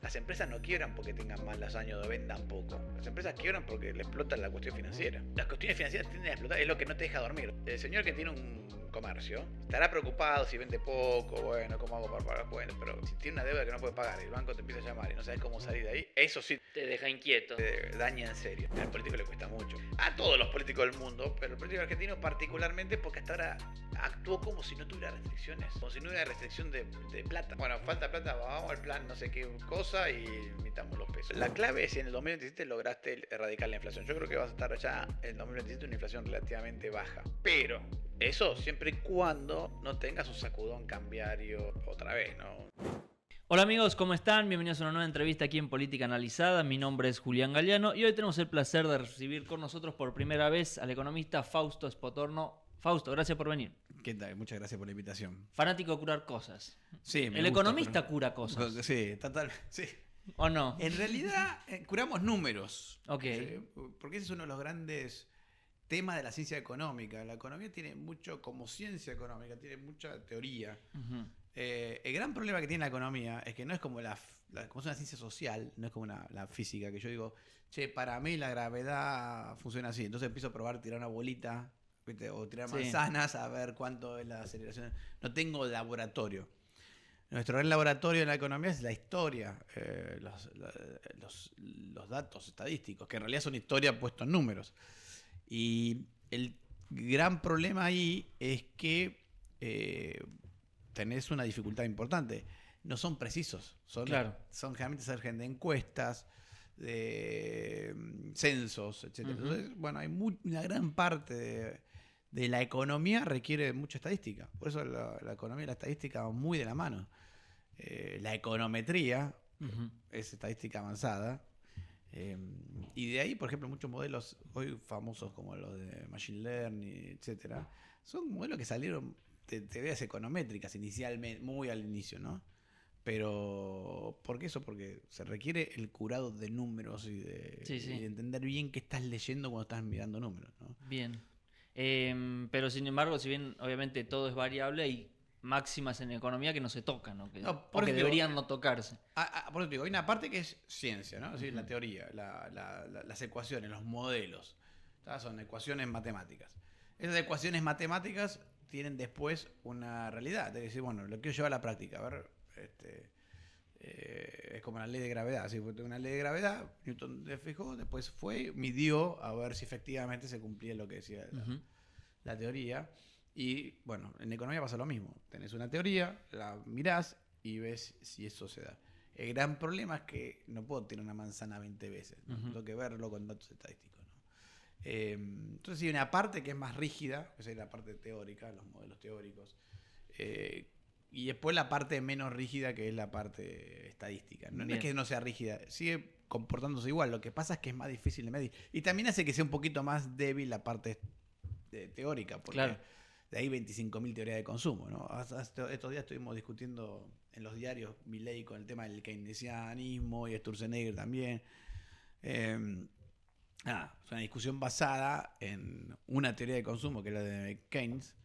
Las empresas no quiebran porque tengan malos años o vendan poco. Las empresas quiebran porque le explotan la cuestión financiera. Las cuestiones financieras tienden a explotar, es lo que no te deja dormir. El señor que tiene un comercio estará preocupado si vende poco, bueno, ¿cómo hago para pagar? Bueno, pero si tiene una deuda que no puede pagar y el banco te empieza a llamar y no sabes cómo salir de ahí, eso sí Te deja inquieto. te daña en serio. Al político le cuesta mucho. A todos los políticos del mundo, pero el político argentino particularmente porque hasta ahora actuó como si no tuviera restricciones, como si no hubiera restricción de plata. Bueno, falta plata, vamos al plan no sé qué cosa y limitamos los pesos. La clave es si en el 2027 lograste erradicar la inflación. Yo creo que vas a estar ya en el 2027 una inflación relativamente baja. Pero eso siempre y cuando no tengas un sacudón cambiario otra vez, ¿no? Hola amigos, ¿cómo están? Bienvenidos a una nueva entrevista aquí en Política Analizada. Mi nombre es Julián Galeano y hoy tenemos el placer de recibir con nosotros por primera vez al economista Fausto Spotorno. Fausto, gracias por venir. ¿Qué tal? Muchas gracias por la invitación. Fanático de curar cosas. Sí, El economista cura cosas. Sí, total. Sí. ¿O no? En realidad, curamos números. Ok. Porque ese es uno de los grandes temas de la ciencia económica. La economía tiene mucho, como ciencia económica, tiene mucha teoría. Uh-huh. El gran problema que tiene la economía es que no es como como es una ciencia social, no es como la física, que yo digo, che, para mí la gravedad funciona así. Entonces empiezo a probar tirar una bolita, ¿viste? O tirar manzanas a ver cuánto es la aceleración. No tengo laboratorio. Nuestro gran laboratorio en la economía es la historia, los datos estadísticos, que en realidad son historia puesto en números. Y el gran problema ahí es que tenés una dificultad importante. No son precisos, son generalmente surgen de encuestas, de censos, etc. Uh-huh. Entonces, bueno, hay una gran parte de la economía requiere mucha estadística. Por eso la economía y la estadística van muy de la mano. La econometría uh-huh. es estadística avanzada. Y de ahí, por ejemplo, muchos modelos hoy famosos como los de Machine Learning, etcétera, son modelos que salieron de teorías econométricas inicialmente, muy al inicio, ¿no? Pero, ¿por qué eso? Porque se requiere el curado de números y de entender bien qué estás leyendo cuando estás mirando números, ¿no? Bien. Pero sin embargo, si bien obviamente todo es variable, hay máximas en economía que no se tocan, ¿no? Que deberían no tocarse. Por eso digo, hay una parte que es ciencia, ¿no? Es decir, la teoría, las ecuaciones, los modelos. ¿Tá? Son ecuaciones matemáticas. Esas ecuaciones matemáticas tienen después una realidad. Es decir, bueno, lo quiero llevar a la práctica. A ver, es como la ley de gravedad. Así fue una ley de gravedad, Newton le fijó, después fue, midió a ver si efectivamente se cumplía lo que decía uh-huh. la teoría. Y bueno, en economía pasa lo mismo. Tenés una teoría, la mirás y ves si eso se da. El gran problema es que no puedo tener una manzana 20 veces. ¿No? Uh-huh. Tengo que verlo con datos estadísticos. ¿No? Entonces hay una parte que es más rígida, esa es la parte teórica, los modelos teóricos. Y después la parte menos rígida, que es la parte estadística. No es que no sea rígida, sigue comportándose igual. Lo que pasa es que es más difícil de medir. Y también hace que sea un poquito más débil la parte teórica. Porque de ahí 25.000 teorías de consumo, ¿no? Estos días estuvimos discutiendo en los diarios Milei con el tema del keynesianismo y Sturzenegger también. Es una discusión basada en una teoría de consumo que es la de Keynes,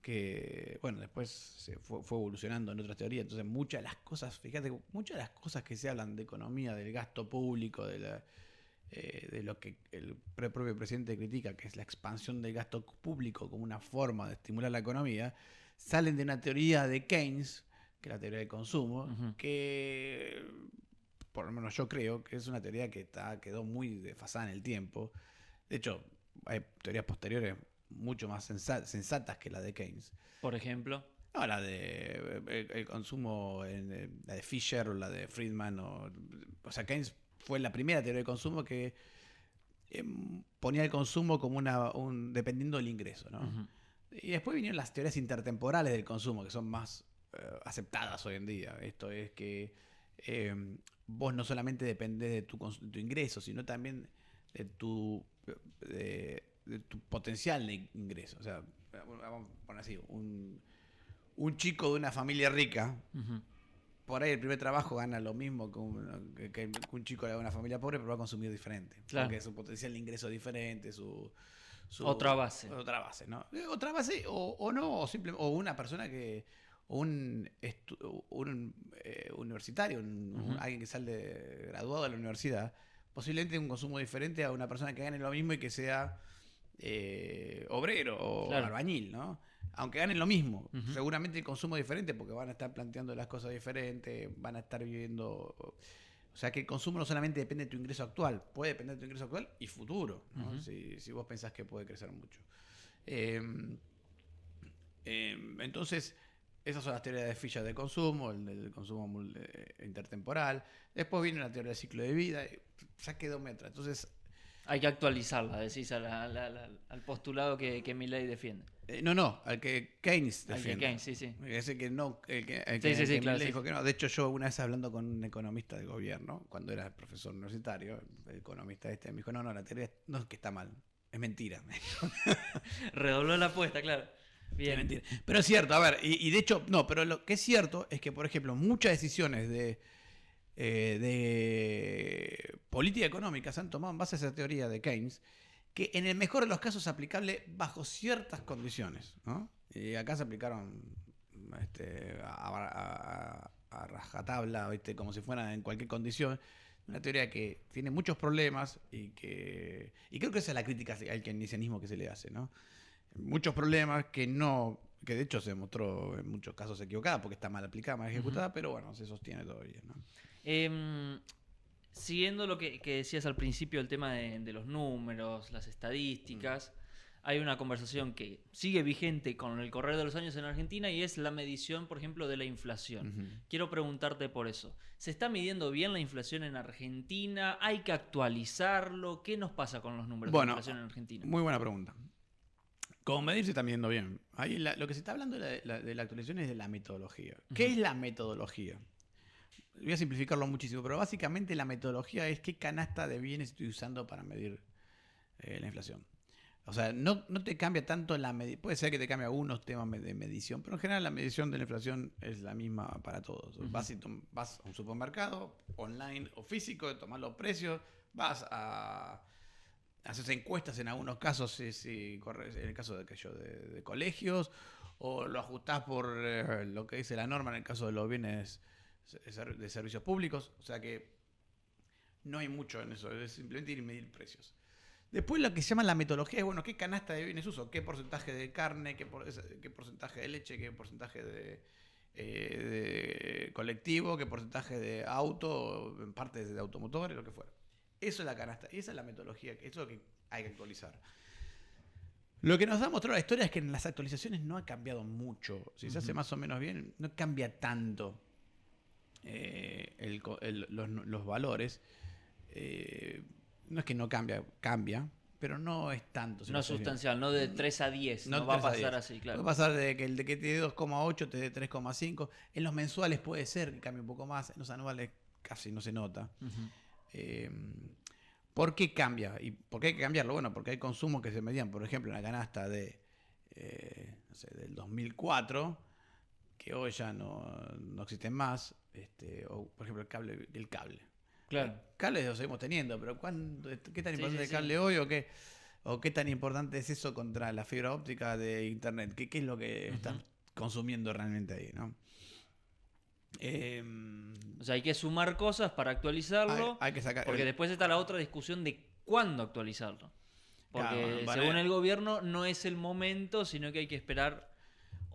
que bueno, después se fue evolucionando en otras teorías. Entonces muchas de las cosas, fíjate, muchas de las cosas que se hablan de economía, del gasto público, de lo que el propio presidente critica, que es la expansión del gasto público como una forma de estimular la economía, salen de una teoría de Keynes, que es la teoría del consumo, uh-huh. que por lo menos yo creo que es una teoría que quedó muy desfasada en el tiempo. De hecho, hay teorías posteriores mucho más sensatas que la de Keynes. Por ejemplo, no, la de el consumo, la de Fisher o la de Friedman, o sea, Keynes fue la primera teoría de consumo que ponía el consumo como dependiendo del ingreso, ¿no? Uh-huh. Y después vinieron las teorías intertemporales del consumo, que son más aceptadas hoy en día. Esto es que vos no solamente dependés de tu ingreso, sino también de tu potencial de ingreso. O sea, vamos a poner así, un chico de una familia rica, uh-huh. por ahí el primer trabajo gana lo mismo que un chico de una familia pobre, pero va a consumir diferente. Claro. Porque su potencial de ingreso es diferente, su otra base. Otra base, ¿no? Otra base o no, o simplemente, o una persona que un universitario, alguien que sale graduado de la universidad, posiblemente un consumo diferente a una persona que gane lo mismo y que sea obrero o albañil, ¿no? Aunque ganen lo mismo, seguramente el consumo es diferente porque van a estar planteando las cosas diferentes, van a estar viviendo... O sea que el consumo no solamente depende de tu ingreso actual, puede depender de tu ingreso actual y futuro, ¿no? Si vos pensás que puede crecer mucho. Entonces, esas son las teorías de Fisher de consumo, el del consumo intertemporal. Después viene la teoría del ciclo de vida, ya quedó metra. Entonces, hay que actualizarla, decís, al postulado que Milley defiende. No, al que Keynes defiende. Al que Keynes, sí. Ese que no, el que claro, Milley dijo que no. De hecho, yo una vez hablando con un economista del gobierno, cuando era profesor universitario, el economista me dijo, no, la teoría no es que está mal, es mentira. Redobló la apuesta, claro. Bien. Es mentira. Pero es cierto, a ver, y de hecho, no, pero lo que es cierto es que, por ejemplo, muchas decisiones de política económica se han tomado en base a esa teoría de Keynes, que en el mejor de los casos es aplicable bajo ciertas condiciones, ¿no? Y acá se aplicaron a rajatabla, ¿viste? Como si fuera en cualquier condición. Una teoría que tiene muchos problemas y creo que esa es la crítica al keynesianismo que se le hace, ¿no? Muchos problemas que de hecho se demostró en muchos casos equivocada porque está mal aplicada, mal ejecutada, pero bueno, se sostiene todavía, ¿no? Siguiendo lo que decías al principio, el tema de los números, las estadísticas, hay una conversación que sigue vigente con el correr de los años en Argentina y es la medición, por ejemplo, de la inflación. Quiero preguntarte por eso. ¿Se está midiendo bien la inflación en Argentina? ¿Hay que actualizarlo? ¿Qué nos pasa con los números de inflación en Argentina? Muy buena pregunta. Como medir se está midiendo bien. Ahí lo que se está hablando de la actualización es de la metodología. ¿Qué es la metodología? Voy a simplificarlo muchísimo, pero básicamente la metodología es qué canasta de bienes estoy usando para medir la inflación. O sea, no te cambia tanto la medición. Puede ser que te cambie algunos temas de medición, pero en general la medición de la inflación es la misma para todos. Vas a un supermercado, online o físico, tomar los precios, vas a haces encuestas en algunos casos, en el caso de colegios, o lo ajustás por lo que dice la norma en el caso de los bienes de servicios públicos. O sea que no hay mucho en eso, es simplemente ir y medir precios. Después lo que se llama la metodología es, bueno, qué canasta de bienes uso, qué porcentaje de carne, qué porcentaje de leche, qué porcentaje de colectivo, qué porcentaje de auto, en partes de automotores, lo que fuera. Eso es la canasta, y esa es la metodología, eso es lo que hay que actualizar. Lo que nos ha mostrado la historia es que en las actualizaciones no ha cambiado mucho. Si se hace más o menos bien, no cambia tanto los valores. No es que no cambia, pero no es tanto. No es sustancial, no de 3 a 10, no va a pasar así, claro. Va a pasar de que el de que te dé 2,8 te dé 3,5. En los mensuales puede ser que cambie un poco más, en los anuales casi no se nota. ¿Por qué cambia? ¿Y por qué hay que cambiarlo? Bueno, porque hay consumos que se medían, por ejemplo, en la canasta del 2004, que hoy ya no existen más, o por ejemplo el cable. Claro. El cable lo seguimos teniendo, pero ¿qué tan importante es el cable hoy o qué tan importante es eso contra la fibra óptica de internet? ¿Qué es lo que están consumiendo realmente ahí, ¿no? O sea, hay que sumar cosas para actualizarlo, hay que sacar, porque después está la otra discusión de cuándo actualizarlo. Porque claro, según el gobierno no es el momento, sino que hay que esperar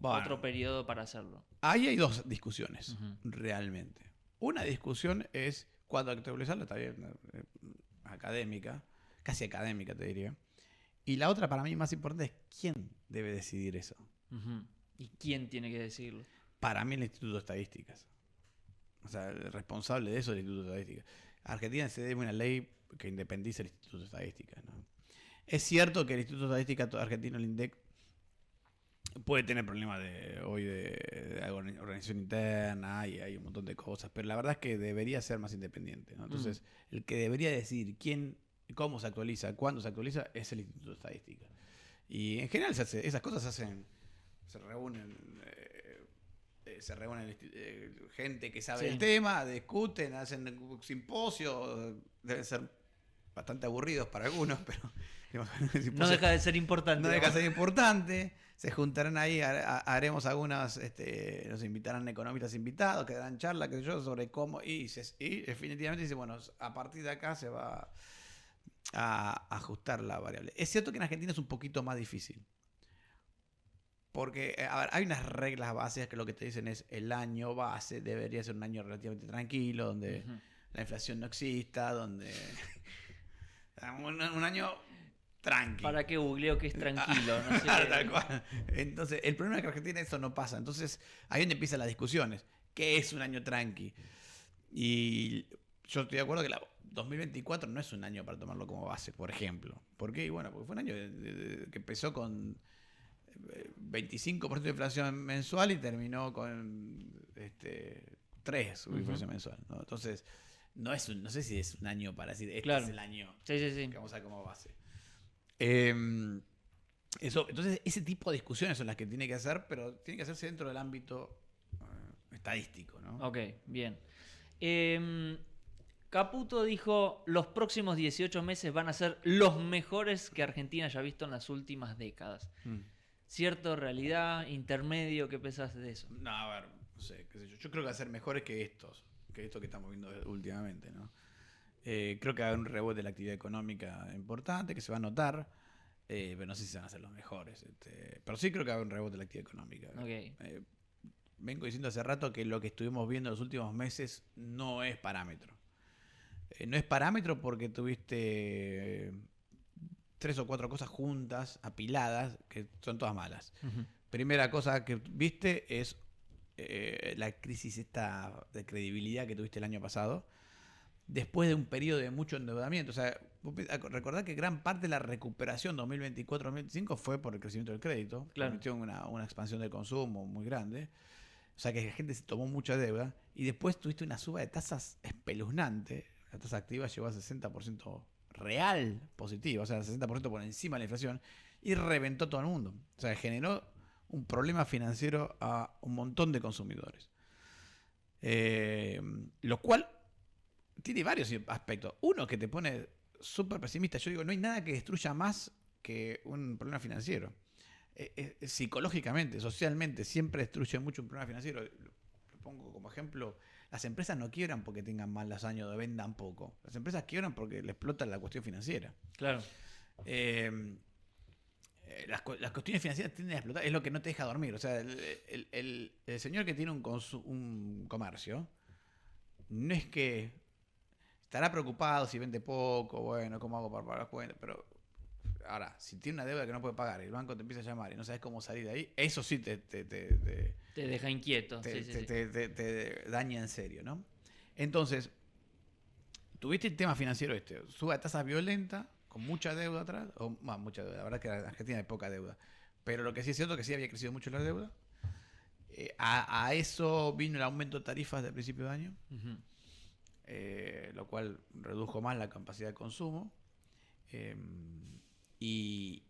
otro periodo para hacerlo. Ahí hay dos discusiones, realmente. Una discusión es cuándo actualizarlo, está bien, académica, casi académica te diría. Y la otra para mí más importante es quién debe decidir eso. ¿Y quién tiene que decidirlo? Para mí el Instituto de Estadísticas. O sea, el responsable de eso es el Instituto de Estadísticas. A Argentina se debe una ley que independiza el Instituto de Estadísticas, ¿no? Es cierto que el Instituto de Estadística argentino, el INDEC, puede tener problemas de organización interna y hay un montón de cosas, pero la verdad es que debería ser más independiente, ¿no? Entonces, el que debería decidir cómo se actualiza, cuándo se actualiza, es el Instituto de Estadística. Y en general esas cosas se reúnen gente que sabe el tema, discuten, hacen simposios, deben ser bastante aburridos para algunos, pero digamos, No deja de ser importante. no deja de ser importante. Se juntarán ahí, haremos algunas, nos invitarán economistas invitados, que darán charla, qué sé yo, sobre cómo, y definitivamente dice, bueno, a partir de acá se va a ajustar la variable. Es cierto que en Argentina es un poquito más difícil. Porque, a ver, hay unas reglas básicas que lo que te dicen es el año base debería ser un año relativamente tranquilo, donde la inflación no exista, donde un año tranqui. ¿Para qué googleo que es tranquilo? No sé Tal cual. Entonces, el problema es que en Argentina eso no pasa. Entonces, ahí es donde empiezan las discusiones. ¿Qué es un año tranqui? Y yo estoy de acuerdo que 2024 no es un año para tomarlo como base, por ejemplo. ¿Por qué? Bueno, porque fue un año que empezó con 25% de inflación mensual y terminó con 3% de inflación mensual, ¿no? Entonces, no sé si es un año para decir, Claro. es el año Sí. que vamos a ver como base. Entonces, ese tipo de discusiones son las que tiene que hacer, pero tiene que hacerse dentro del ámbito estadístico, ¿no? Ok, bien. Caputo dijo, los próximos 18 meses van a ser los mejores que Argentina haya visto en las últimas décadas. ¿Cierto, realidad, intermedio? ¿Qué pensás de eso? No, a ver, no sé, qué sé yo. Yo creo que va a ser mejores que esto que estamos viendo últimamente, ¿no? Creo que va a haber un rebote de la actividad económica importante, que se va a notar, pero no sé si van a ser los mejores. Pero sí creo que va a haber un rebote de la actividad económica. Okay. Vengo diciendo hace rato que lo que estuvimos viendo en los últimos meses no es parámetro. No es parámetro porque tuviste 3 o 4 cosas juntas, apiladas, que son todas malas. Primera cosa que viste es la crisis esta de credibilidad que tuviste el año pasado, después de un periodo de mucho endeudamiento. O sea, recordad que gran parte de la recuperación 2024-2025 fue por el crecimiento del crédito. Claro. Permitió una expansión del consumo muy grande. O sea, que la gente se tomó mucha deuda. Y después tuviste una suba de tasas espeluznante. La tasa activa llegó a 60% real positiva, o sea, 60% por encima de la inflación, y reventó todo el mundo. O sea, generó un problema financiero a un montón de consumidores. Lo cual tiene varios aspectos. Uno que te pone súper pesimista. Yo digo, no hay nada que destruya más que un problema financiero. Psicológicamente, socialmente, siempre destruye mucho un problema financiero. Lo pongo como ejemplo. Las empresas no quiebran porque tengan malos años o vendan poco. Las empresas quiebran porque les explota la cuestión financiera. Claro. Las cuestiones financieras tienden a explotar. Es lo que no te deja dormir. O sea, el señor que tiene un comercio no es que estará preocupado si vende poco, bueno, ¿cómo hago para pagar las cuentas? Pero ahora, si tiene una deuda que no puede pagar y el banco te empieza a llamar y no sabes cómo salir de ahí, eso sí te deja inquieto. Te daña en serio, ¿no? Entonces, tuviste el tema financiero suba de tasas violenta, con mucha deuda atrás, o más, mucha deuda, la verdad es que la Argentina hay poca deuda, pero lo que sí es cierto es que sí había crecido mucho la deuda. A eso vino el aumento de tarifas del principio de año, lo cual redujo más la capacidad de consumo, y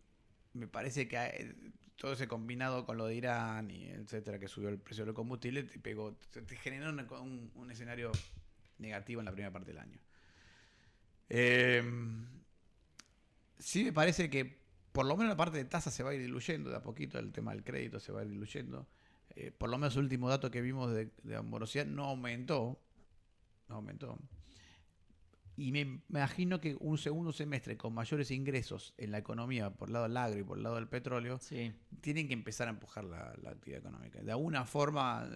me parece que todo ese combinado con lo de Irán y etcétera, que subió el precio del combustible, te generó un escenario negativo en la primera parte del año. Sí me parece que por lo menos la parte de tasa se va a ir diluyendo de a poquito, el tema del crédito se va a ir diluyendo. Por lo menos el último dato que vimos de morosidad no aumentó. Y me imagino que un segundo semestre con mayores ingresos en la economía por el lado del agro y por el lado del petróleo, sí, tienen que empezar a empujar la actividad económica. De alguna forma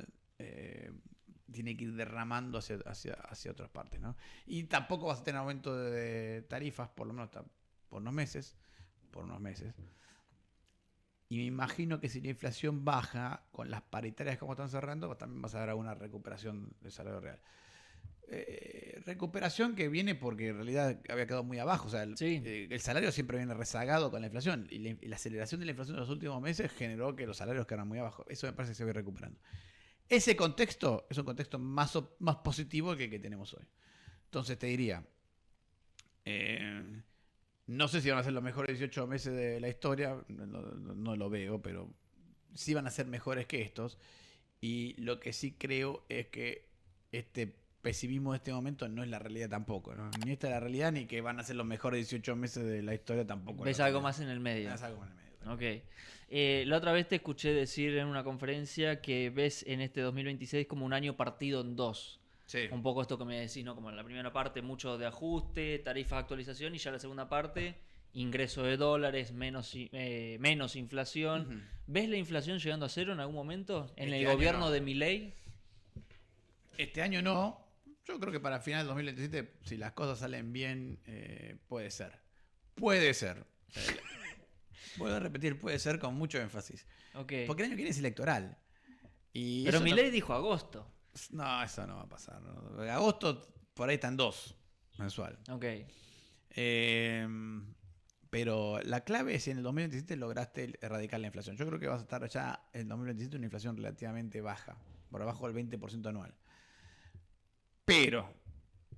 tiene que ir derramando hacia otras partes, ¿no? Y tampoco vas a tener aumento de tarifas, por lo menos por unos meses. Y me imagino que si la inflación baja, con las paritarias como están cerrando, también vas a ver alguna recuperación del salario real. Recuperación que viene porque en realidad había quedado muy abajo. O sea, el salario siempre viene rezagado con la inflación. Y la aceleración de la inflación en los últimos meses generó que los salarios quedaran muy abajo. Eso me parece que se va a ir recuperando. Ese contexto es un contexto más positivo que el que tenemos hoy. Entonces te diría, no sé si van a ser los mejores 18 meses de la historia, no lo veo, pero sí van a ser mejores que estos. Y lo que sí creo es que pesimismo de este momento no es la realidad tampoco, ¿no? Ni esta es la realidad, ni que van a ser los mejores 18 meses de la historia tampoco. ¿Ves algo más en el medio? Ves algo más en el medio. Ok. La otra vez te escuché decir en una conferencia que ves en este 2026 como un año partido en dos. Sí. Un poco esto que me decís, ¿no? Como en la primera parte, mucho de ajuste, tarifas, actualización, y ya la segunda parte, ingreso de dólares, menos inflación. Ujú. ¿Ves la inflación llegando a cero en algún momento en Este el año gobierno no. de Milei? Este año no. Yo creo que para final del 2027, si las cosas salen bien, puede ser. Puede ser. Vuelvo a repetir, puede ser con mucho énfasis. Ok. Porque el año que viene es electoral. Y Pero eso Milei dijo agosto. no, eso no va a pasar. ¿No? Agosto, por ahí están 2 mensual. Ok. Pero la clave es si en el 2027 lograste erradicar la inflación. Yo creo que vas a estar ya en 2027 una inflación relativamente baja, por abajo del 20% anual. Pero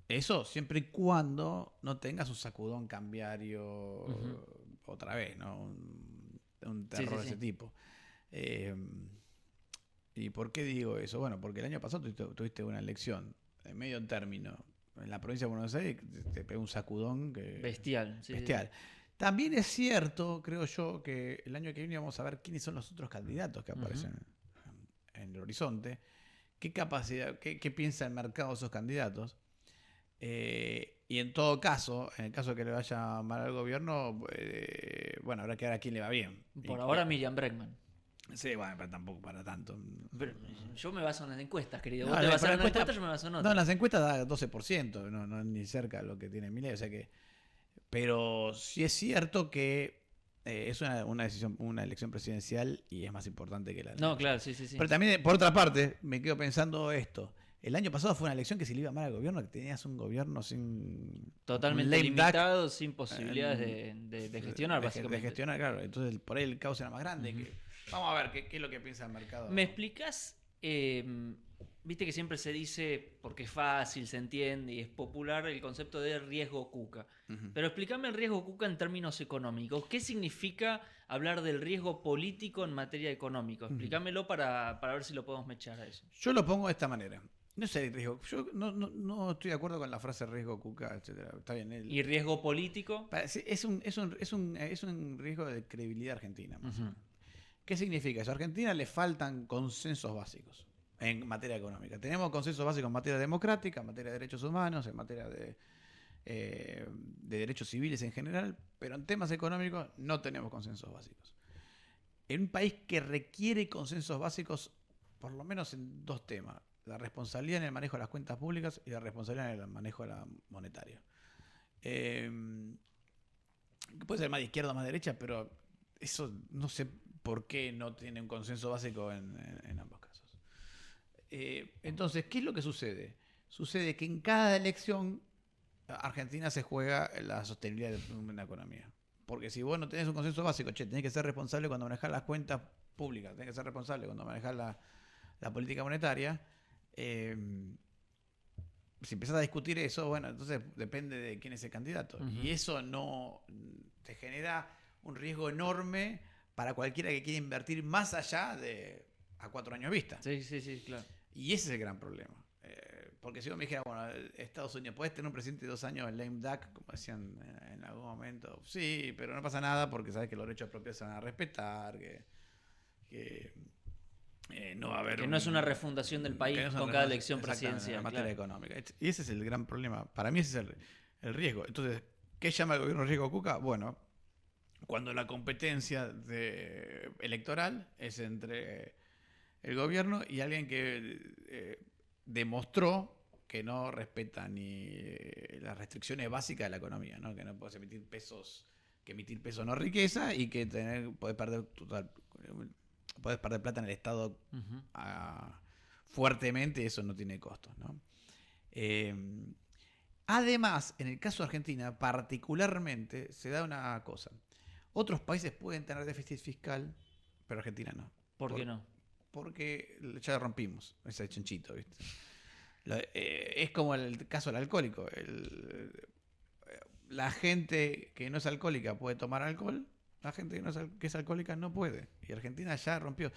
eso siempre y cuando no tengas un sacudón cambiario otra vez, ¿no? Un terror de ese tipo. ¿Y por qué digo eso? Bueno, porque el año pasado tuviste una elección de medio término en la provincia de Buenos Aires, te pegó un sacudón que Bestial. Sí, bestial. También es cierto, creo yo, que el año que viene vamos a ver quiénes son los otros candidatos que aparecen en el horizonte, qué capacidad, qué piensa el mercado de esos candidatos. Y en todo caso, en el caso de que le vaya mal al gobierno, bueno, habrá que ver a quién le va bien. Por ahora Miriam Bregman. Sí, bueno, pero tampoco para tanto. Pero yo me baso en las encuestas, querido. No, Vos te basás pero en las encuesta- encuestas, yo me baso en No, otras. en las encuestas da 12%, no ni cerca de lo que tiene Milei, o sea que. Pero sí es cierto que es una elección presidencial y es más importante que la No, elección. claro, sí. Pero también, por otra parte, me quedo pensando esto. El año pasado fue una elección que si le iba mal al gobierno, que tenías un gobierno sin... Totalmente un lame duck, limitado, sin posibilidades de gestionar, básicamente. De gestionar, claro. Entonces, por ahí el caos era más grande. Vamos a ver qué es lo que piensa el mercado. ¿Me explicás? Viste que siempre se dice, porque es fácil, se entiende y es popular, el concepto de riesgo Kuka. Ujú. Pero explícame el riesgo Kuka en términos económicos. ¿Qué significa hablar del riesgo político en materia económica? Explícamelo para ver si lo podemos mechar a eso. Yo lo pongo de esta manera. No sé, riesgo. Yo no estoy de acuerdo con la frase riesgo Kuka, etcétera. Está bien. ¿Y riesgo político? Es un riesgo de credibilidad argentina. Más o menos. ¿Qué significa eso? A Argentina le faltan consensos básicos en materia económica. Tenemos consensos básicos en materia democrática, en materia de derechos humanos, en materia de derechos civiles en general, pero en temas económicos no tenemos consensos básicos. En un país que requiere consensos básicos, por lo menos en 2 temas: la responsabilidad en el manejo de las cuentas públicas y la responsabilidad en el manejo de la monetaria. Puede ser más de izquierda o más de derecha, pero eso no sé por qué no tiene un consenso básico en ambos casos. Entonces, ¿qué es lo que sucede? Sucede que en cada elección Argentina se juega la sostenibilidad de una economía. Porque si vos no tenés un consenso básico, tenés que ser responsable cuando manejás las cuentas públicas, tenés que ser responsable cuando manejás la política monetaria. Si empezás a discutir eso, bueno, entonces depende de quién es el candidato. Y eso no te genera un riesgo enorme para cualquiera que quiera invertir más allá de a 4 años vista. Sí, claro. Y ese es el gran problema. Porque si vos me dijeras, bueno, Estados Unidos, ¿podés tener un presidente de 2 años en lame duck, como decían en algún momento? Sí, pero no pasa nada porque sabes que los derechos propios se van a respetar, que no va a haber... Que no es una refundación del país con cada elección presidencial. En materia económica. Y ese es el gran problema. Para mí ese es el riesgo. Entonces, ¿qué llama el gobierno riesgo Kuka? Bueno, cuando la competencia electoral es entre el gobierno y alguien que demostró que no respeta ni las restricciones básicas de la economía, ¿no? Que no puedes emitir pesos, que emitir pesos no riqueza y que podés perder plata en el Estado fuertemente, eso no tiene costos, ¿no? Además, en el caso de Argentina, particularmente, se da una cosa. Otros países pueden tener déficit fiscal, pero Argentina no. ¿Por qué no? Porque ya rompimos ese chanchito, ¿viste? Es como el caso del alcohólico. La gente que no es alcohólica puede tomar alcohol, la gente que es alcohólica no puede. Y Argentina ya rompió.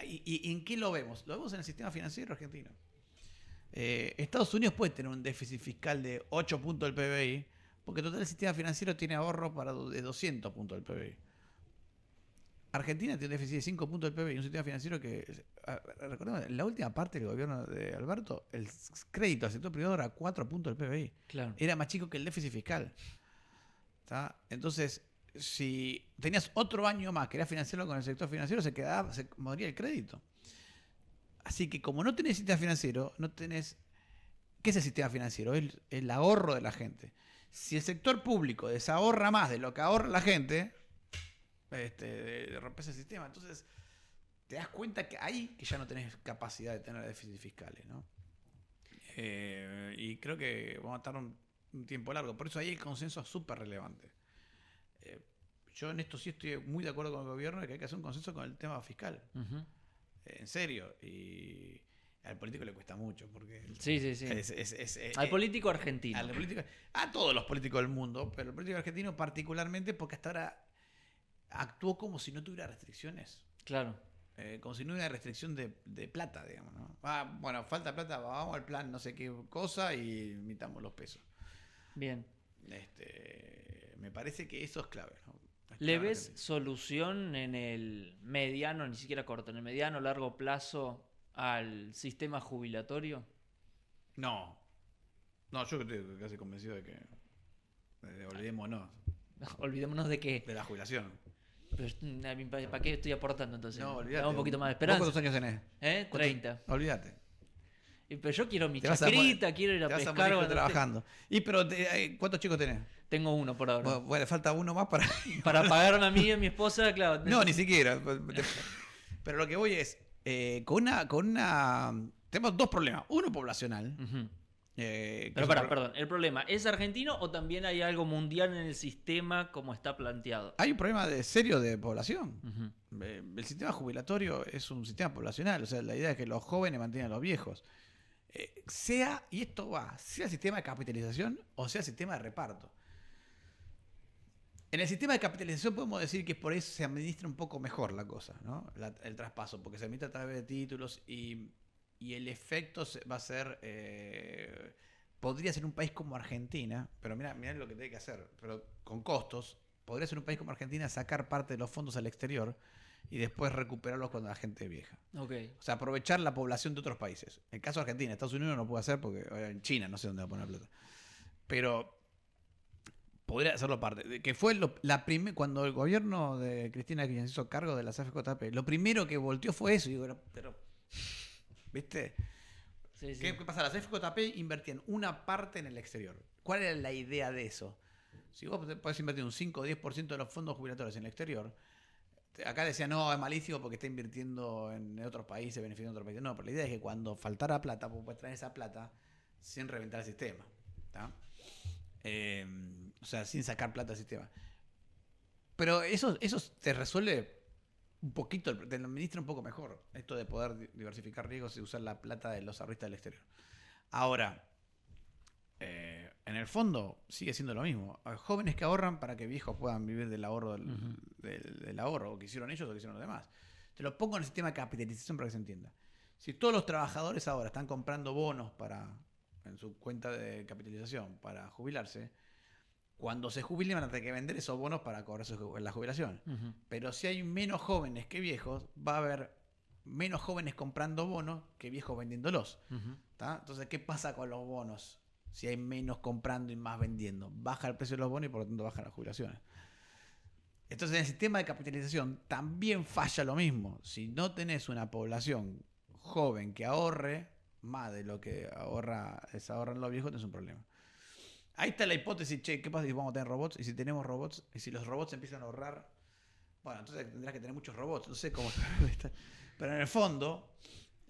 ¿Y en qué lo vemos? Lo vemos en el sistema financiero argentino. Estados Unidos puede tener un déficit fiscal de 8 puntos del PBI, porque total el sistema financiero tiene ahorros de 200 puntos del PBI. Argentina tiene un déficit de 5 puntos del PBI, un sistema financiero que, recordemos, en la última parte del gobierno de Alberto, el crédito al sector privado era 4 puntos del PBI. Claro. Era más chico que el déficit fiscal. ¿Tá? Entonces, si tenías otro año más que era financiarlo con el sector financiero, se moría el crédito. Así que como no tenés sistema financiero, no tenés... ¿Qué es el sistema financiero? Es el ahorro de la gente. Si el sector público desahorra más de lo que ahorra la gente, rompes el sistema. Entonces, te das cuenta que ahí que ya no tenés capacidad de tener déficits fiscales, ¿no? Y creo que vamos a estar un tiempo largo. Por eso ahí el consenso es súper relevante. Yo en esto sí estoy muy de acuerdo con el gobierno de que hay que hacer un consenso con el tema fiscal. Uh-huh. En serio. Y al político le cuesta mucho. Porque Sí. Al político argentino. A todos los políticos del mundo, pero el político argentino particularmente porque hasta ahora actuó como si no tuviera restricciones. Claro. Como si no hubiera restricción de plata, digamos, ¿no? Bueno, falta plata, vamos al plan no sé qué cosa y imitamos los pesos. Bien. Me parece que eso es clave, ¿no? ¿Le ves solución en el mediano, ni siquiera corto, en el mediano largo plazo al sistema jubilatorio? No, yo estoy casi convencido de que olvidémonos Olvidémonos de que... de la jubilación. Pero, ¿para qué estoy aportando entonces? No, olvídate. Dame un poquito más de ¿Vos esperanza. ¿Cuántos años tenés? 30. Olvídate. Pero yo quiero mi Te vas a chacrita, quiero ir a Te vas a pescar. morir trabajando. Pero, ¿cuántos chicos tenés? Tengo uno por ahora. Bueno, falta uno más para... Para pagarme a mí y a mi esposa, claro. No, ni siquiera. Pero lo que voy es, tenemos dos problemas. Uno poblacional. Uh-huh. Que Pero es perdón, ¿el problema es argentino o también hay algo mundial en el sistema como está planteado? Hay un problema serio de población. Uh-huh. El sistema jubilatorio es un sistema poblacional. O sea, la idea es que los jóvenes mantengan a los viejos. Sea sistema de capitalización o sea sistema de reparto. En el sistema de capitalización podemos decir que por eso se administra un poco mejor la cosa, ¿no? El traspaso, porque se administra a través de títulos y el efecto va a ser... podría ser un país como Argentina, pero mirá lo que tiene que hacer, pero con costos. Podría ser un país como Argentina sacar parte de los fondos al exterior y después recuperarlos cuando la gente es vieja. Okay. O sea, aprovechar la población de otros países. En el caso de Argentina, Estados Unidos no puede hacer porque en China no sé dónde va a poner plata. Pero podría hacerlo parte. Que fue cuando el gobierno de Cristina Kirchner se hizo cargo de la CFJP, lo primero que volteó fue eso. Y digo, pero ¿viste? Sí. ¿Qué pasa? Las CFJP invertían una parte en el exterior. ¿Cuál era la idea de eso? Si vos podés invertir un 5 o 10% de los fondos jubilatorios en el exterior, acá decían, no, es malísimo porque está invirtiendo en otros países, beneficiando a otros países. No, pero la idea es que cuando faltara plata, vos podés traer esa plata sin reventar el sistema. ¿Tá? O sea, sin sacar plata del sistema. Pero eso te resuelve un poquito, te lo administra un poco mejor. Esto de poder diversificar riesgos y usar la plata de los ahorristas del exterior. Ahora, en el fondo sigue siendo lo mismo. Hay jóvenes que ahorran para que viejos puedan vivir del ahorro del ahorro, o que hicieron ellos o que hicieron los demás. Te lo pongo en el sistema de capitalización para que se entienda. Si todos los trabajadores ahora están comprando bonos en su cuenta de capitalización para jubilarse, cuando se jubilen van a tener que vender esos bonos para cobrar la jubilación. Uh-huh. Pero si hay menos jóvenes que viejos, va a haber menos jóvenes comprando bonos que viejos vendiéndolos. Uh-huh. ¿Tá? Entonces, ¿qué pasa con los bonos? Si hay menos comprando y más vendiendo, baja el precio de los bonos y por lo tanto bajan las jubilaciones. Entonces, en el sistema de capitalización también falla lo mismo. Si no tenés una población joven que ahorre más de lo que ahorran los viejos, tenés un problema. Ahí está la hipótesis, ¿qué pasa si vamos a tener robots? Y si tenemos robots, y si los robots empiezan a ahorrar, bueno, entonces tendrás que tener muchos robots, no sé cómo. Pero en el fondo,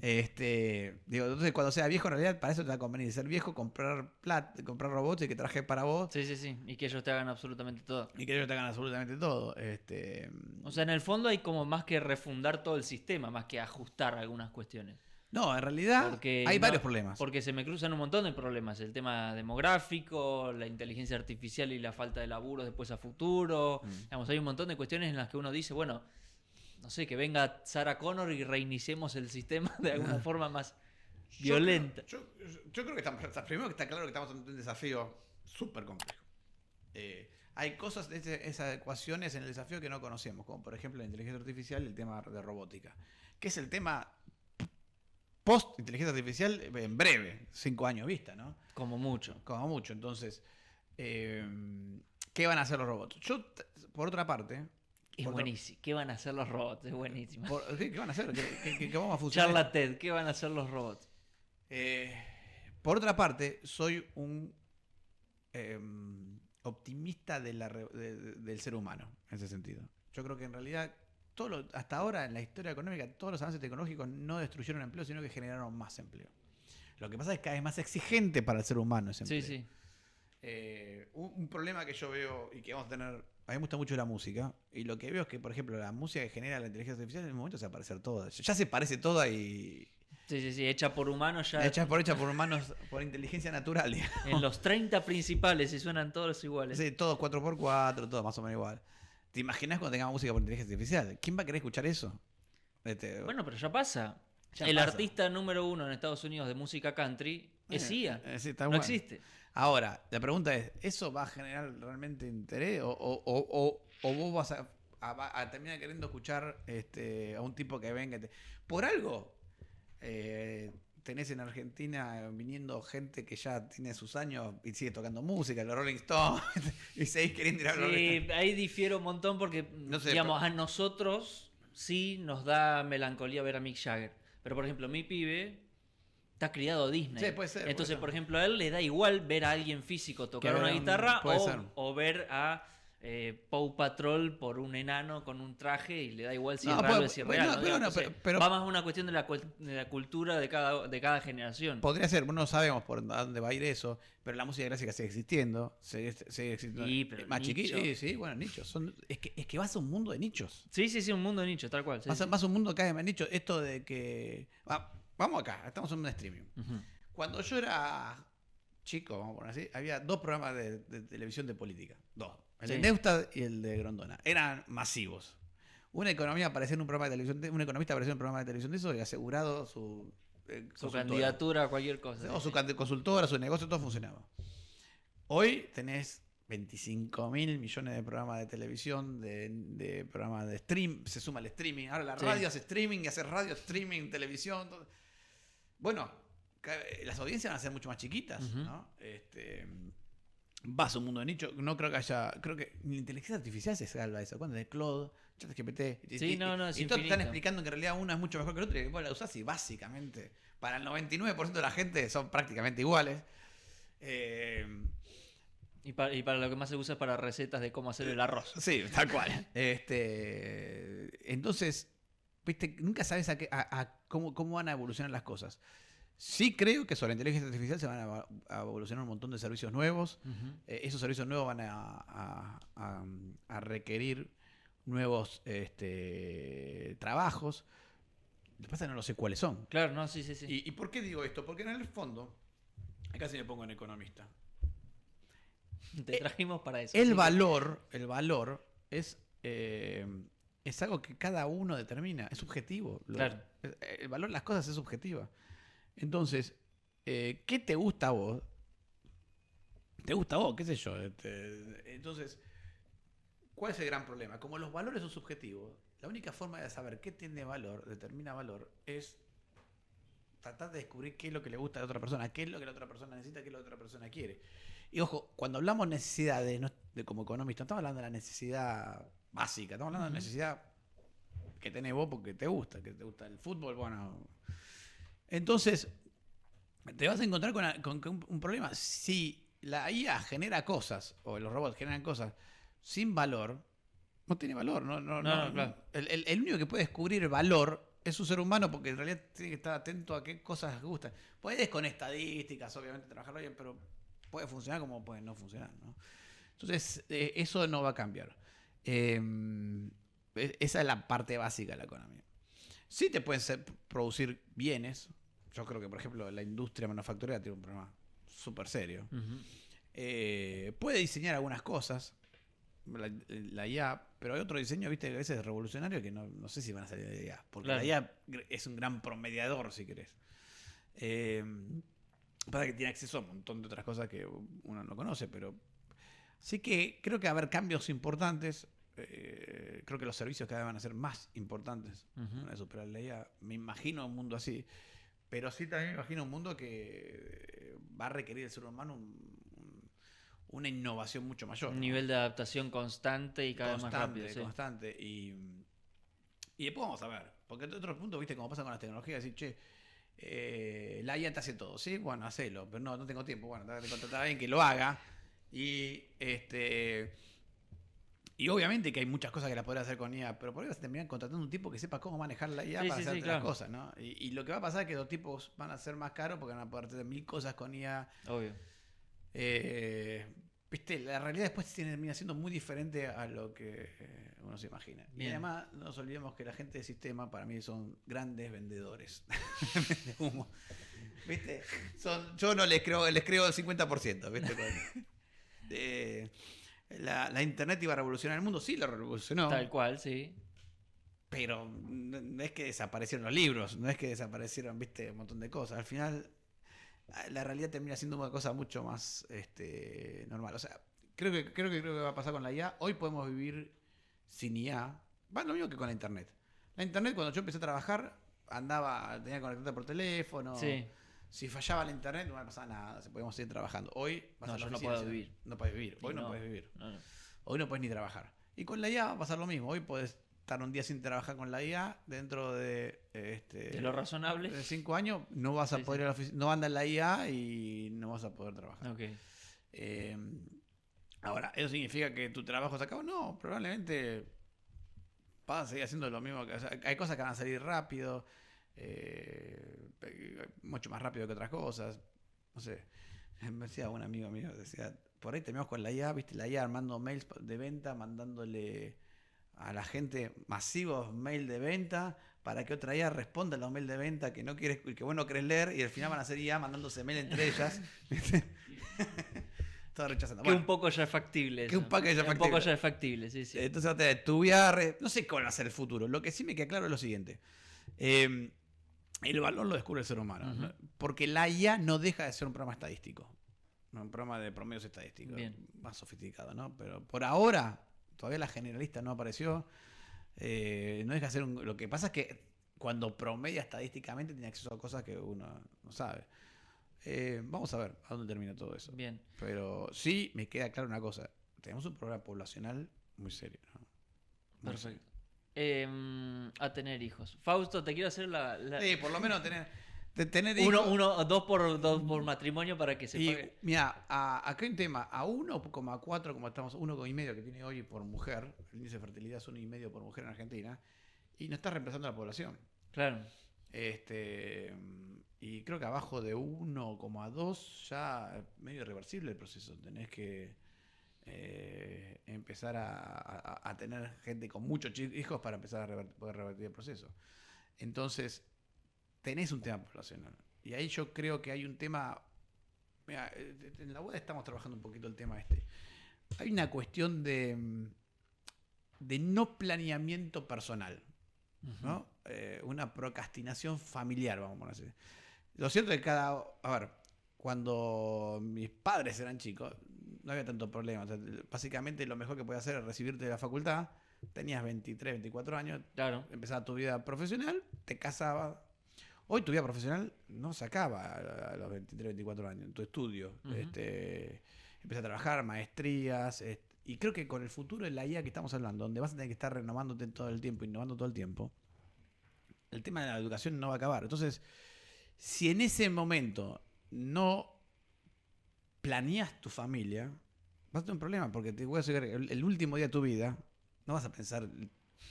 entonces cuando sea viejo, en realidad para eso te va a convenir ser viejo, comprar robots y que trabajen para vos. Sí, y que ellos te hagan absolutamente todo. Y que ellos te hagan absolutamente todo. O sea, en el fondo hay como más que refundar todo el sistema, más que ajustar algunas cuestiones. No, en realidad hay varios problemas. Porque se me cruzan un montón de problemas. El tema demográfico, la inteligencia artificial y la falta de laburo después a futuro. Digamos, hay un montón de cuestiones en las que uno dice, bueno, no sé, que venga Sarah Connor y reiniciemos el sistema de alguna forma más violenta. Yo creo que primero que está claro que estamos ante un desafío súper complejo. Hay cosas de esas ecuaciones en el desafío que no conocemos, como por ejemplo la inteligencia artificial y el tema de robótica, que es el tema post-inteligencia artificial en breve, 5 años vista, ¿no? Como mucho. Como mucho. Entonces, ¿qué van a hacer los robots? Por otra parte... Es buenísimo. ¿Qué van a hacer los robots? Es buenísimo. ¿Qué van a hacer? ¿Qué vamos a fusionar? Charla TED, ¿qué van a hacer los robots? Por otra parte, soy un optimista del ser humano, en ese sentido. Yo creo que en realidad, hasta ahora en la historia económica, todos los avances tecnológicos no destruyeron empleo, sino que generaron más empleo. Lo que pasa es que cada vez más exigente para el ser humano ese empleo. Sí. Un problema que yo veo y que vamos a tener... A mí me gusta mucho la música, y lo que veo es que, por ejemplo, la música que genera la inteligencia artificial en el momento se va a parecer toda. Ya se parece toda y... Sí, hecha por humanos ya. Hecha por humanos, por inteligencia natural, digamos. En los 30 principales y suenan todos iguales. Sí, todo 4x4, todo más o menos igual. ¿Te imaginas cuando tengamos música por inteligencia artificial? ¿Quién va a querer escuchar eso? Bueno, pero ya pasa. Ya el pasa. artista número 1 en Estados Unidos de música country es IA. Sí, está No bueno. existe. Ahora, la pregunta es, ¿eso va a generar realmente interés? ¿O vos vas a terminar queriendo escuchar a un tipo que venga? Por algo, tenés en Argentina viniendo gente que ya tiene sus años y sigue tocando música, los Rolling Stones, y seguís queriendo ir a los Rolling Sí, Stones. ahí difiero un montón porque, No sé, digamos, a nosotros sí nos da melancolía ver a Mick Jagger. Pero, por ejemplo, mi pibe está criado a Disney. Sí, puede ser, Entonces, puede ser. por ejemplo, a él le da igual ver a alguien físico tocar Que una ver guitarra puede ser. o ver a Paw Patrol por un enano con un traje y le da igual si No, es real o pues, si es bueno, real. ¿no? pero Digamos, no, entonces, pero- va más a una cuestión de la cultura de cada generación. Podría ser, no sabemos por dónde va a ir eso, pero la música clásica sigue existiendo, sigue existiendo. Sí, pero más nicho. chiquito. Sí, bueno, nichos. Es que vas a un mundo de nichos. Sí, un mundo de nicho, tal cual. Sí, Vas sí. a un mundo cada vez más nicho. Esto de que... vamos acá, estamos en un streaming. Ujú. Cuando yo era chico, vamos a poner así, había 2 programas de televisión de política. 2. El de Sí. Neustadt y el de Grondona. Eran masivos. Una economía aparecía en un programa de televisión, un economista aparecía en un programa de televisión de eso y asegurado su Su consultora. candidatura a cualquier cosa. O sí. su consultora, su negocio, todo funcionaba. Hoy tenés 25.000 millones de programas de televisión, de programas de stream, se suma el streaming. Ahora la Sí. radio hace streaming y hace radio, streaming, televisión. Todo. Bueno, las audiencias van a ser mucho más chiquitas, Ujú. ¿no? Vas a un mundo de nicho. No creo que haya. Creo que ni la inteligencia artificial se salva de eso. ¿Cuándo? De Claude, ChatGPT. Sí, no, es y todos te están infinito. explicando que en realidad una es mucho mejor que el otro y que vos la usás y básicamente para el 99% de la gente son prácticamente iguales. Y para lo que más se usa es para recetas de cómo hacer el arroz. Sí, tal cual. Entonces, viste, nunca sabes cómo van a evolucionar las cosas. Sí creo que sobre la inteligencia artificial se van a evolucionar un montón de servicios nuevos. Ujú. Esos servicios nuevos van a requerir nuevos trabajos. Lo que pasa es que no lo sé cuáles son. Claro, no, sí. ¿Y por qué digo esto? Porque en el fondo, acá sí me pongo en economista. Te trajimos para eso. El sí. valor es algo que cada uno determina, es subjetivo. Claro. El valor de las cosas es subjetiva. Entonces, ¿qué te gusta a vos? ¿Te gusta a vos? ¿Qué sé yo? Entonces, ¿cuál es el gran problema? Como los valores son subjetivos, la única forma de saber qué tiene valor, determina valor, es tratar de descubrir qué es lo que le gusta a la otra persona, qué es lo que la otra persona necesita, qué es lo que la otra persona quiere. Y ojo, cuando hablamos necesidades de como economista, no estamos hablando de la necesidad básica, estamos hablando de la necesidad que tenés vos porque te gusta el fútbol, bueno. Entonces, te vas a encontrar con un problema. Si la IA genera cosas, o los robots generan cosas sin valor, no tiene valor. No, claro. El único que puede descubrir valor es un ser humano porque en realidad tiene que estar atento a qué cosas gusta. Puedes con estadísticas, obviamente, trabajarlo bien, pero puede funcionar como puede no funcionar, ¿no? Entonces, eso no va a cambiar. Esa es la parte básica de la economía. Sí te pueden producir bienes. Yo creo que, por ejemplo, la industria manufacturera tiene un problema súper serio. Ujú. Puede diseñar algunas cosas, la IA, pero hay otro diseño, viste, que a veces es revolucionario que no sé si van a salir de IA. Porque Claro. la IA es un gran promediador, si querés. Para que tiene acceso a un montón de otras cosas que uno no conoce, pero sí que creo que va a haber cambios importantes. Creo que los servicios cada vez van a ser más importantes. Ujú. Van a superar la IA. Me imagino un mundo así. Pero sí también me imagino un mundo que va a requerir del ser humano una innovación mucho mayor. Un ¿no? nivel de adaptación constante y cada vez más rápido. Sí. Constante. Y después vamos a ver. Porque de otro punto, viste, como pasa con las tecnologías, decir, che, la IA te hace todo, ¿sí? Bueno, hacelo, pero no tengo tiempo. Bueno, está bien que lo haga. Y obviamente que hay muchas cosas que las podrás hacer con IA, pero por ahí vas a terminar contratando un tipo que sepa cómo manejar la IA Sí, para sí, hacer sí, las claro. cosas, ¿no? Y lo que va a pasar es que los tipos van a ser más caros porque van a poder hacer 1000 cosas con IA. Obvio. Viste, la realidad después termina siendo muy diferente a lo que uno se imagina. Y Bien. además, no nos olvidemos que la gente de sistema para mí son grandes vendedores de humo. ¿Viste? Yo no les creo el 50%, ¿viste? La internet iba a revolucionar el mundo, sí lo revolucionó. Tal cual, sí. Pero no es que desaparecieron los libros, no es que desaparecieron, viste, un montón de cosas. Al final, la realidad termina siendo una cosa mucho más normal. O sea, creo que va a pasar con la IA. Hoy podemos vivir sin IA. Va lo mismo que con la internet. La internet, cuando yo empecé a trabajar, tenía que conectarte por teléfono. Sí. Si fallaba la internet, no pasaba nada, podíamos seguir trabajando. Hoy vas No, a la yo no oficina, puedo vivir. No puedes vivir. Hoy Y no no. puedes vivir. No. Hoy no puedes ni trabajar. Y con la IA va a pasar lo mismo. Hoy puedes estar un día sin trabajar con la IA. Dentro de De lo razonable. de 5 años no vas a Sí, poder sí. ir a la oficina, no anda en la IA y no vas a poder trabajar. Ok. Ahora, ¿eso significa que tu trabajo se acabó? No, probablemente vas a seguir haciendo lo mismo. O sea, hay cosas que van a salir rápido, mucho más rápido que otras cosas. No sé, me decía un amigo mío, decía, por ahí terminamos con la IA, viste, la IA armando mails de venta, mandándole a la gente masivos mail de venta para que otra IA responda a los mails de venta que no quieres, que vos no querés leer, y al final van a ser IA mandándose mail entre ellas. ¿Viste? Todo rechazando. Que un poco ya es factible. Que eso. un poco ya es Un factible. poco ya es factible, sí, sí. Entonces tu IA, no sé cuál va a ser el futuro. Lo que sí me queda claro es lo siguiente. El valor lo descubre el ser humano. Ujú. ¿No? Porque la IA no deja de ser un programa estadístico. Un programa de promedios estadísticos. Bien. Más sofisticado, ¿no? Pero por ahora, todavía la generalista no apareció. No deja de ser lo que pasa es que cuando promedia estadísticamente tiene acceso a cosas que uno no sabe. Vamos a ver a dónde termina todo eso. Bien. Pero sí me queda claro una cosa. Tenemos un problema poblacional muy serio, ¿no? Muy Perfecto. A tener hijos. Fausto, te quiero hacer la... Sí, por lo menos tener Dos por matrimonio para que se Y pague. mira, acá hay un tema. A 1,4, como estamos, 1,5 que tiene hoy por mujer, el índice de fertilidad es 1,5 por mujer en Argentina, y no está reemplazando a la población. Claro. Y creo que abajo de 1,2 ya es medio irreversible el proceso. Tenés que empezar a tener gente con muchos hijos para empezar a poder revertir el proceso. Entonces, tenés un tema poblacional. Y ahí yo creo que hay un tema. Mira, en la web estamos trabajando un poquito el tema este. Hay una cuestión de no planeamiento personal, ¿no? Una procrastinación familiar, vamos a poner así. Lo cierto es que a ver, cuando mis padres eran chicos, no había tanto problema. O sea, básicamente lo mejor que podías hacer es recibirte de la facultad. Tenías 23, 24 años, Claro. empezaba tu vida profesional, te casabas. Hoy tu vida profesional no se acaba a los 23, 24 años, en tu estudio. Ujú. Empiezas a trabajar, maestrías. Y creo que con el futuro de la IA que estamos hablando, donde vas a tener que estar renovándote todo el tiempo, innovando todo el tiempo, el tema de la educación no va a acabar. Entonces, si en ese momento no planeas tu familia, vas a tener un problema, porque te voy a decir, el último día de tu vida, no vas a pensar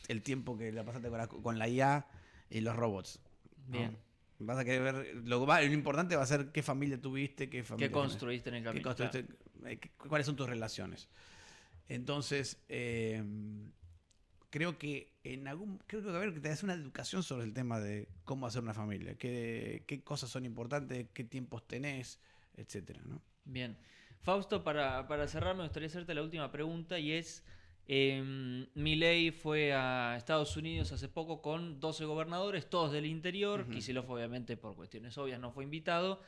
el tiempo que la pasaste con la IA y los robots. ¿no? Bien. Vas a querer ver, lo importante va a ser qué familia tuviste, qué familia ¿Qué construiste en el camino? qué construiste, cuáles son tus relaciones. Entonces, creo que creo que va a haber que te hacer una educación sobre el tema de cómo hacer una familia, qué cosas son importantes, qué tiempos tenés, etcétera, ¿no? Bien. Fausto, para cerrar me gustaría hacerte la última pregunta y es, Milei fue a Estados Unidos hace poco con 12 gobernadores, todos del interior. Kicillof obviamente por cuestiones obvias no fue invitado.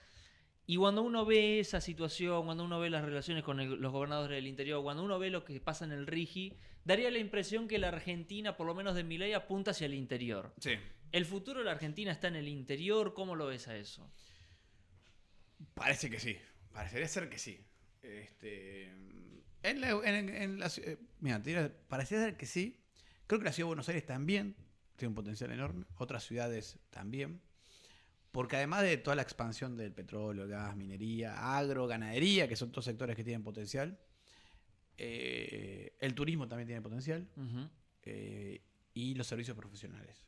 Y cuando uno ve esa situación, cuando uno ve las relaciones con los gobernadores del interior, cuando uno ve lo que pasa en el RIGI, daría la impresión que la Argentina, por lo menos de Milei, apunta hacia el interior. Sí. ¿El futuro de la Argentina está en el interior? ¿Cómo lo ves a eso? Parece que sí. Parecería ser que sí. Mira, parecería ser que sí. Creo que la ciudad de Buenos Aires también tiene un potencial enorme. Otras ciudades también. Porque además de toda la expansión del petróleo, gas, minería, agro, ganadería, que son todos sectores que tienen potencial, el turismo también tiene potencial, y los servicios profesionales.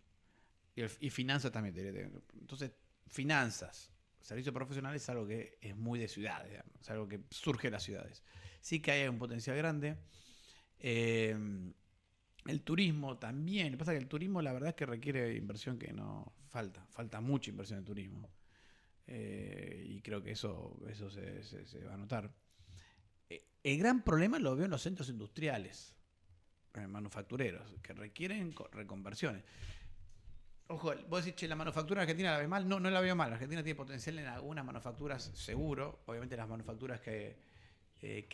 Y finanzas también. Entonces, finanzas, servicios profesionales es algo que es muy de ciudades, digamos, es algo que surge de las ciudades. Sí que hay un potencial grande. El turismo también. Lo que pasa es que el turismo la verdad es que requiere inversión que no falta mucha inversión en turismo. Y creo que eso se va a notar. El gran problema lo veo en los centros industriales, manufactureros, que requieren reconversiones. Ojo, vos decís, che, la manufactura argentina la ves mal. No, no la veo mal. La Argentina tiene potencial en algunas manufacturas, seguro. Obviamente las manufacturas que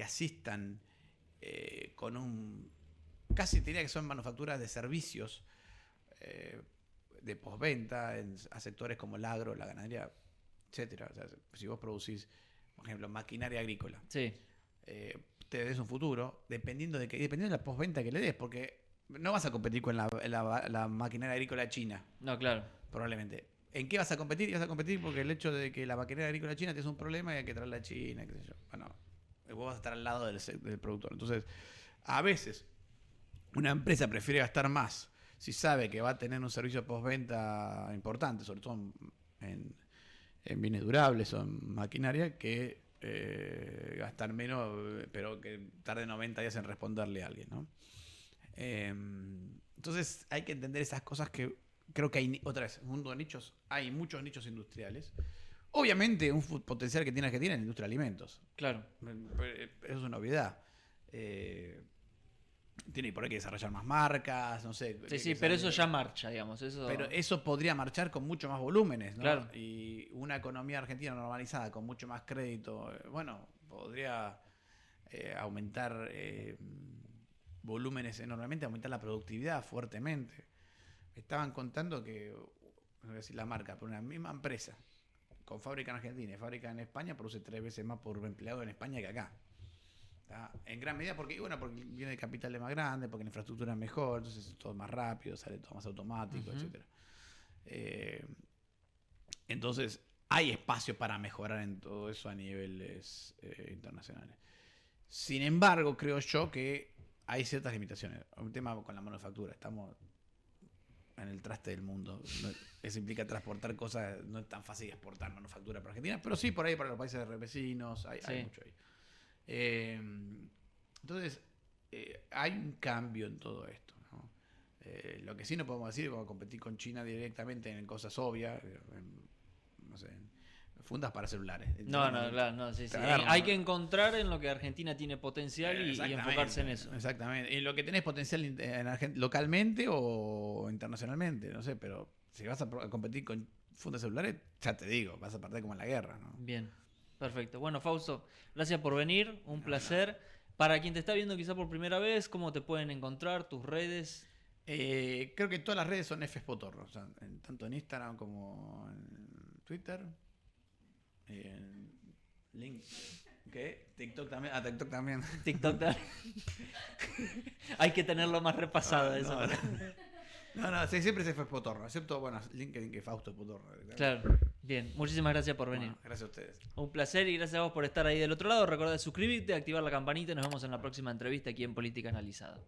asistan con un... Casi diría que son manufacturas de servicios de postventa a sectores como el agro, la ganadería, etcétera. O sea, si vos producís, por ejemplo, maquinaria agrícola, sí, te des un futuro, dependiendo de la postventa que le des, porque no vas a competir con la maquinaria agrícola china. No, claro. Probablemente. ¿En qué vas a competir? Y vas a competir porque el hecho de que la maquinaria agrícola china tienes un problema y hay que traerla a China, qué sé yo. Bueno, vos vas a estar al lado del productor. Entonces, a veces una empresa prefiere gastar más si sabe que va a tener un servicio postventa importante, sobre todo en bienes durables o en maquinaria, que gastar menos, pero que tarde 90 días en responderle a alguien, ¿no? Entonces hay que entender esas cosas que creo que hay, otra vez, mundo de nichos, hay muchos nichos industriales. Obviamente un potencial que tiene Argentina en la industria de alimentos. Claro. Eso es una obviedad. Tiene por ahí que desarrollar más marcas, no sé. Sí, pero eso ya marcha, digamos. Pero eso podría marchar con mucho más volúmenes, ¿no? Claro. Y una economía argentina normalizada con mucho más crédito, bueno, podría aumentar volúmenes enormemente, aumentar la productividad fuertemente. Me estaban contando que, no voy a decir la marca, pero una misma empresa con fábrica en Argentina y fábrica en España produce 3 veces más por empleado en España que acá. ¿Tá? En gran medida porque viene de capitales más grandes, porque la infraestructura es mejor, entonces es todo más rápido, sale todo más automático, etcétera. Entonces hay espacio para mejorar en todo eso a niveles internacionales. Sin embargo, creo yo que hay ciertas limitaciones. Un tema con la manufactura. Estamos en el traste del mundo. Eso implica transportar cosas. No es tan fácil exportar manufactura para Argentina, pero sí por ahí para los países vecinos. Hay mucho ahí. Entonces, hay un cambio en todo esto, ¿no? Lo que sí no podemos decir, vamos a competir con China directamente en cosas obvias, no sé, en fundas para celulares. Claro, sí. Hay que encontrar en lo que Argentina tiene potencial y enfocarse en eso. Exactamente. En lo que tenés potencial localmente o internacionalmente, no sé, pero si vas a competir con fundas celulares, ya te digo, vas a perder como en la guerra, ¿no? Bien. Perfecto. Bueno, Fausto, gracias por venir. Un placer. Para quien te está viendo quizá por primera vez, ¿cómo te pueden encontrar? ¿Tus redes? Creo que todas las redes son F Spotorno. O sea, tanto en Instagram como en Twitter. Link. ¿Qué? TikTok también. TikTok también. TikTok también. Hay que tenerlo más repasado eso. No, siempre se fue Spotorno, excepto, bueno, LinkedIn que Fausto Spotorno. Claro. Bien, muchísimas gracias por venir. Bueno, gracias a ustedes. Un placer y gracias a vos por estar ahí del otro lado. Recuerda suscribirte, activar la campanita y nos vemos en la próxima entrevista aquí en Política Analizada.